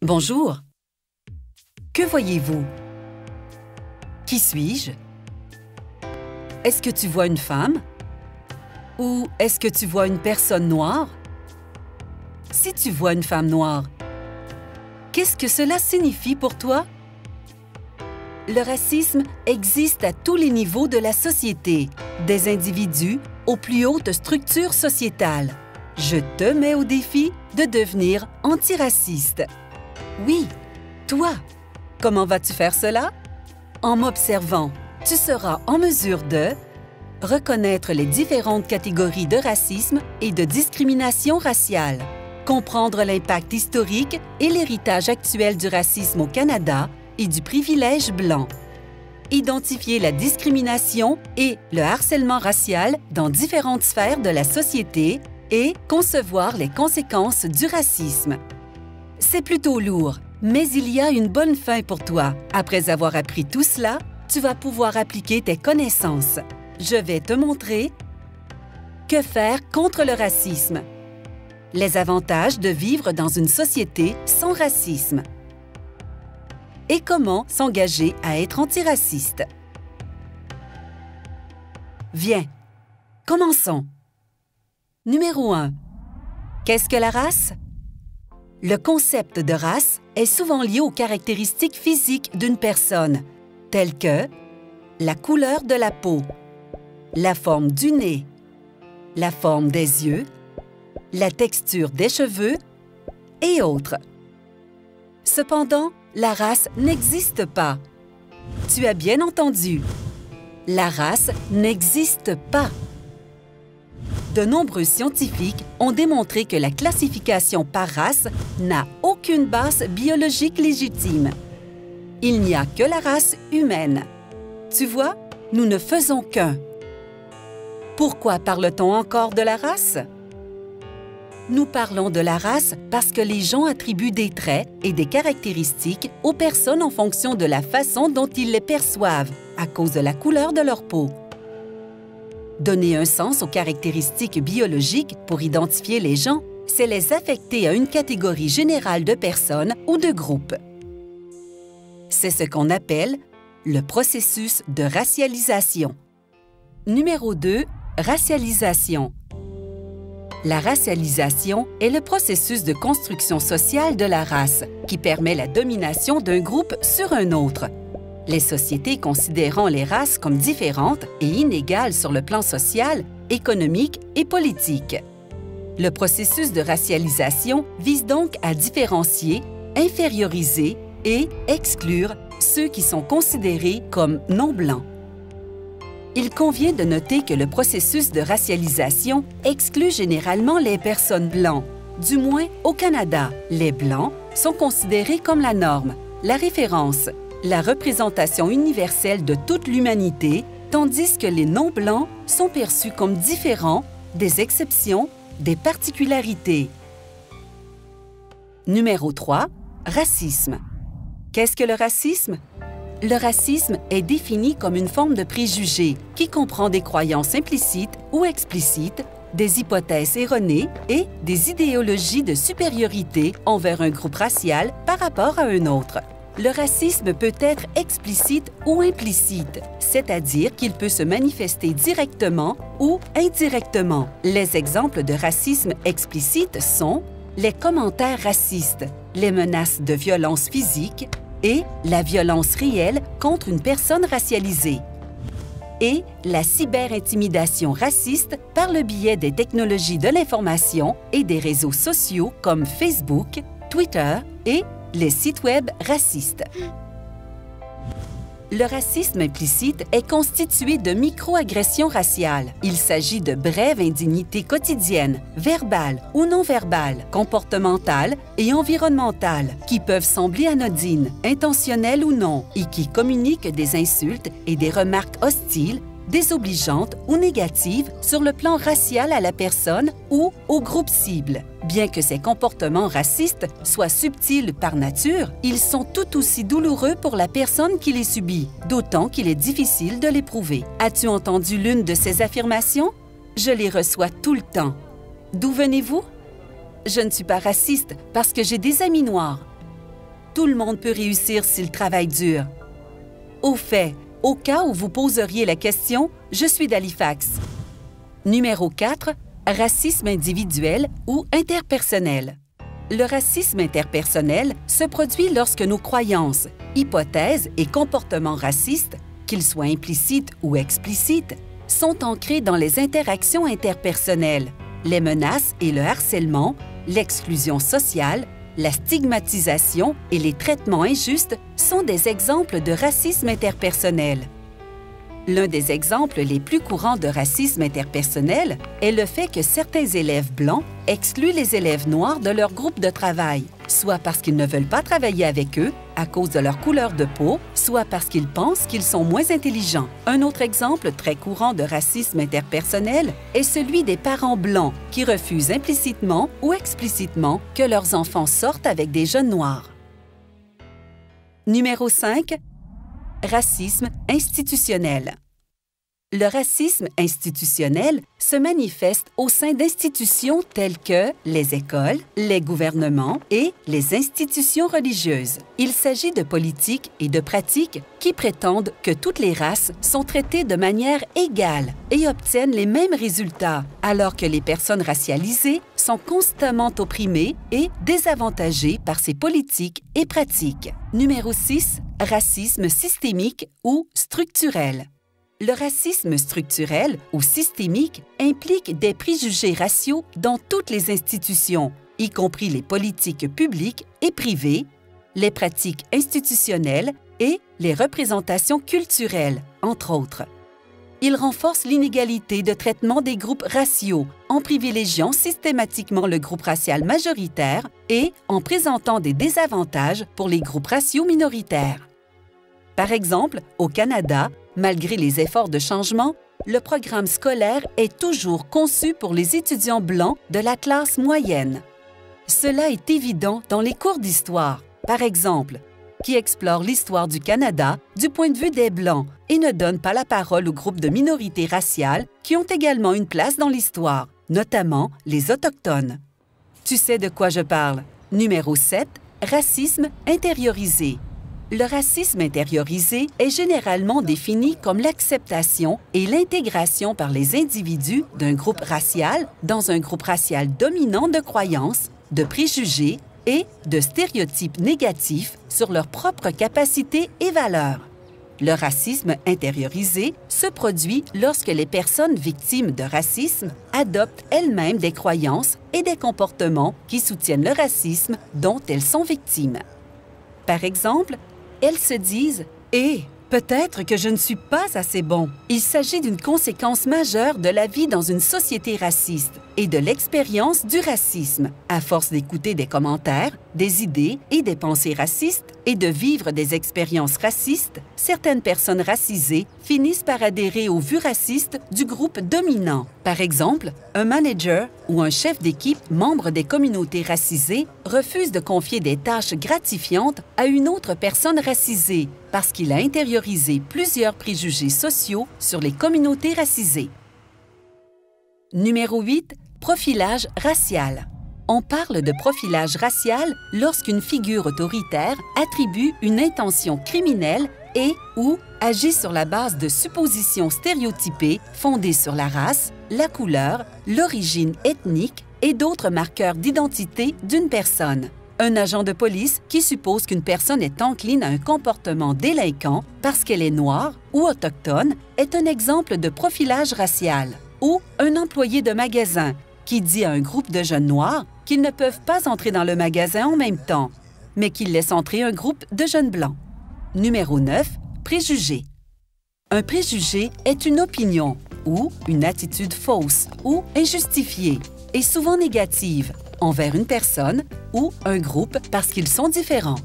Bonjour. Que voyez-vous? Qui suis-je? Est-ce que tu vois une femme? Ou est-ce que tu vois une personne noire? Si tu vois une femme noire, qu'est-ce que cela signifie pour toi? Le racisme existe à tous les niveaux de la société, des individus aux plus hautes structures sociétales. Je te mets au défi de devenir antiraciste. Oui, toi! Comment vas-tu faire cela? En m'observant, tu seras en mesure de reconnaître les différentes catégories de racisme et de discrimination raciale, comprendre l'impact historique et l'héritage actuel du racisme au Canada et du privilège blanc, identifier la discrimination et le harcèlement racial dans différentes sphères de la société et concevoir les conséquences du racisme. C'est plutôt lourd, mais il y a une bonne fin pour toi. Après avoir appris tout cela, tu vas pouvoir appliquer tes connaissances. Je vais te montrer que faire contre le racisme, les avantages de vivre dans une société sans racisme et comment s'engager à être antiraciste. Viens, commençons. Numéro 1. Qu'est-ce que la race? Le concept de race est souvent lié aux caractéristiques physiques d'une personne, telles que la couleur de la peau, la forme du nez, la forme des yeux, la texture des cheveux et autres. Cependant, la race n'existe pas. Tu as bien entendu. La race n'existe pas. De nombreux scientifiques ont démontré que la classification par race n'a aucune base biologique légitime. Il n'y a que la race humaine. Tu vois, nous ne faisons qu'un. Pourquoi parle-t-on encore de la race? Nous parlons de la race parce que les gens attribuent des traits et des caractéristiques aux personnes en fonction de la façon dont ils les perçoivent, à cause de la couleur de leur peau. Donner un sens aux caractéristiques biologiques pour identifier les gens, c'est les affecter à une catégorie générale de personnes ou de groupes. C'est ce qu'on appelle le processus de racialisation. Numéro 2. Racialisation. La racialisation est le processus de construction sociale de la race qui permet la domination d'un groupe sur un autre. Les sociétés considérant les races comme différentes et inégales sur le plan social, économique et politique. Le processus de racialisation vise donc à différencier, inférioriser et exclure ceux qui sont considérés comme non-blancs. Il convient de noter que le processus de racialisation exclut généralement les personnes blancs. Du moins, au Canada, les Blancs sont considérés comme la norme, la référence, la représentation universelle de toute l'humanité, tandis que les non-blancs sont perçus comme différents, des exceptions, des particularités. Numéro 3. Racisme. Qu'est-ce que le racisme? Le racisme est défini comme une forme de préjugé qui comprend des croyances implicites ou explicites, des hypothèses erronées et des idéologies de supériorité envers un groupe racial par rapport à un autre. Le racisme peut être explicite ou implicite, c'est-à-dire qu'il peut se manifester directement ou indirectement. Les exemples de racisme explicite sont les commentaires racistes, les menaces de violence physique et la violence réelle contre une personne racialisée, et la cyberintimidation raciste par le biais des technologies de l'information et des réseaux sociaux comme Facebook, Twitter et les sites Web racistes. Le racisme implicite est constitué de microagressions raciales. Il s'agit de brèves indignités quotidiennes, verbales ou non verbales, comportementales et environnementales, qui peuvent sembler anodines, intentionnelles ou non, et qui communiquent des insultes et des remarques hostiles, désobligeantes ou négatives sur le plan racial à la personne ou au groupe cible. Bien que ces comportements racistes soient subtils par nature, ils sont tout aussi douloureux pour la personne qui les subit, d'autant qu'il est difficile de les prouver. As-tu entendu l'une de ces affirmations? Je les reçois tout le temps. D'où venez-vous? Je ne suis pas raciste parce que j'ai des amis noirs. Tout le monde peut réussir s'il travaille dur. Au fait, au cas où vous poseriez la question, je suis d'Halifax. Numéro 4. Racisme individuel ou interpersonnel. Le racisme interpersonnel se produit lorsque nos croyances, hypothèses et comportements racistes, qu'ils soient implicites ou explicites, sont ancrés dans les interactions interpersonnelles, les menaces et le harcèlement, l'exclusion sociale, la stigmatisation et les traitements injustes sont des exemples de racisme interpersonnel. L'un des exemples les plus courants de racisme interpersonnel est le fait que certains élèves blancs excluent les élèves noirs de leur groupe de travail, soit parce qu'ils ne veulent pas travailler avec eux à cause de leur couleur de peau, soit parce qu'ils pensent qu'ils sont moins intelligents. Un autre exemple très courant de racisme interpersonnel est celui des parents blancs qui refusent implicitement ou explicitement que leurs enfants sortent avec des jeunes noirs. Numéro 5. Racisme institutionnel. Le racisme institutionnel se manifeste au sein d'institutions telles que les écoles, les gouvernements et les institutions religieuses. Il s'agit de politiques et de pratiques qui prétendent que toutes les races sont traitées de manière égale et obtiennent les mêmes résultats, alors que les personnes racialisées sont constamment opprimées et désavantagées par ces politiques et pratiques. Numéro 6. Racisme systémique ou structurel. Le racisme structurel ou systémique implique des préjugés raciaux dans toutes les institutions, y compris les politiques publiques et privées, les pratiques institutionnelles et les représentations culturelles, entre autres. Il renforce l'inégalité de traitement des groupes raciaux en privilégiant systématiquement le groupe racial majoritaire et en présentant des désavantages pour les groupes raciaux minoritaires. Par exemple, au Canada, malgré les efforts de changement, le programme scolaire est toujours conçu pour les étudiants blancs de la classe moyenne. Cela est évident dans les cours d'histoire, par exemple, qui explorent l'histoire du Canada du point de vue des Blancs et ne donnent pas la parole aux groupes de minorités raciales qui ont également une place dans l'histoire, notamment les Autochtones. Tu sais de quoi je parle. Numéro 7. Racisme intériorisé. Le racisme intériorisé est généralement défini comme l'acceptation et l'intégration par les individus d'un groupe racial dans un groupe racial dominant de croyances, de préjugés et de stéréotypes négatifs sur leurs propres capacités et valeurs. Le racisme intériorisé se produit lorsque les personnes victimes de racisme adoptent elles-mêmes des croyances et des comportements qui soutiennent le racisme dont elles sont victimes. Par exemple, elles se disent « Eh, peut-être que je ne suis pas assez bon ». Il s'agit d'une conséquence majeure de la vie dans une société raciste et de l'expérience du racisme. À force d'écouter des commentaires, des idées et des pensées racistes et de vivre des expériences racistes, certaines personnes racisées finissent par adhérer aux vues racistes du groupe dominant. Par exemple, un manager ou un chef d'équipe membre des communautés racisées refuse de confier des tâches gratifiantes à une autre personne racisée parce qu'il a intériorisé plusieurs préjugés sociaux sur les communautés racisées. Numéro 8. Profilage racial. On parle de profilage racial lorsqu'une figure autoritaire attribue une intention criminelle et/ou agit sur la base de suppositions stéréotypées fondées sur la race, la couleur, l'origine ethnique et d'autres marqueurs d'identité d'une personne. Un agent de police qui suppose qu'une personne est encline à un comportement délinquant parce qu'elle est noire ou autochtone est un exemple de profilage racial. Ou un employé de magasin qui dit à un groupe de jeunes noirs qu'ils ne peuvent pas entrer dans le magasin en même temps, mais qu'il laisse entrer un groupe de jeunes blancs. Numéro 9. Préjugé. Un préjugé est une opinion ou une attitude fausse ou injustifiée et souvent négative envers une personne ou un groupe parce qu'ils sont différents.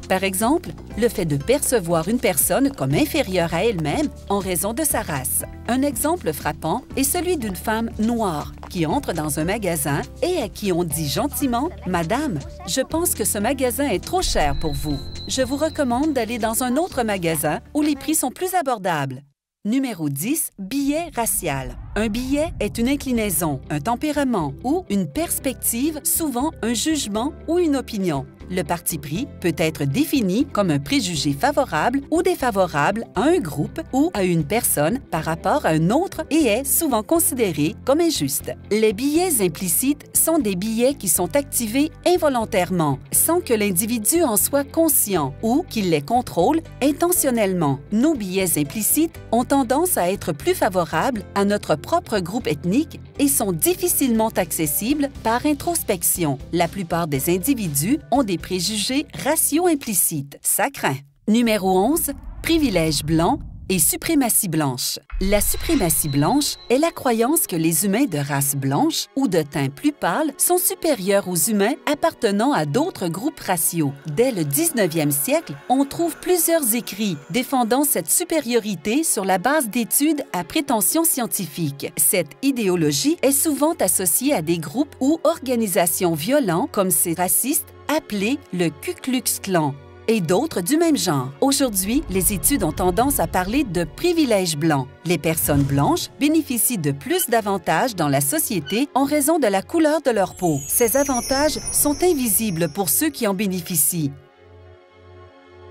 Par exemple, le fait de percevoir une personne comme inférieure à elle-même en raison de sa race. Un exemple frappant est celui d'une femme noire qui entre dans un magasin et à qui on dit gentiment « Madame, je pense que ce magasin est trop cher pour vous. Je vous recommande d'aller dans un autre magasin où les prix sont plus abordables. » Numéro 10. Biais racial. Un biais est une inclinaison, un tempérament ou une perspective, souvent un jugement ou une opinion, Le parti pris peut être défini comme un préjugé favorable ou défavorable à un groupe ou à une personne par rapport à un autre et est souvent considéré comme injuste. Les biais implicites sont des biais qui sont activés involontairement, sans que l'individu en soit conscient ou qu'il les contrôle intentionnellement. Nos biais implicites ont tendance à être plus favorables à notre propre groupe ethnique et sont difficilement accessibles par introspection. La plupart des individus ont des préjugés raciaux implicites. Ça craint. Numéro 11. Privilège blanc et suprématie blanche. La suprématie blanche est la croyance que les humains de race blanche ou de teint plus pâle sont supérieurs aux humains appartenant à d'autres groupes raciaux. Dès le 19e siècle, on trouve plusieurs écrits défendant cette supériorité sur la base d'études à prétention scientifique. Cette idéologie est souvent associée à des groupes ou organisations violents comme ces racistes appelés le Ku Klux Klan et d'autres du même genre. Aujourd'hui, les études ont tendance à parler de privilège blanc. Les personnes blanches bénéficient de plus d'avantages dans la société en raison de la couleur de leur peau. Ces avantages sont invisibles pour ceux qui en bénéficient.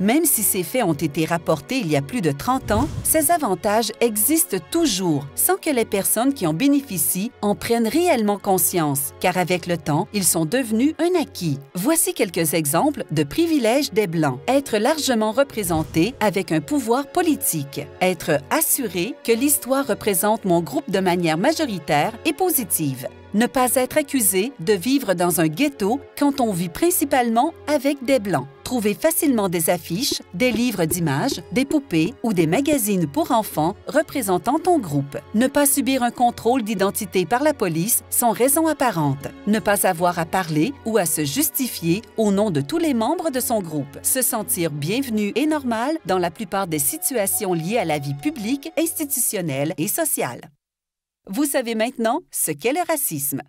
Même si ces faits ont été rapportés il y a plus de 30 ans, ces avantages existent toujours sans que les personnes qui en bénéficient en prennent réellement conscience, car avec le temps, ils sont devenus un acquis. Voici quelques exemples de privilèges des Blancs. Être largement représenté avec un pouvoir politique. Être assuré que l'histoire représente mon groupe de manière majoritaire et positive. Ne pas être accusé de vivre dans un ghetto quand on vit principalement avec des Blancs. Trouver facilement des affiches, des livres d'images, des poupées ou des magazines pour enfants représentant ton groupe. Ne pas subir un contrôle d'identité par la police sans raison apparente. Ne pas avoir à parler ou à se justifier au nom de tous les membres de son groupe. Se sentir bienvenu et normal dans la plupart des situations liées à la vie publique, institutionnelle et sociale. Vous savez maintenant ce qu'est le racisme.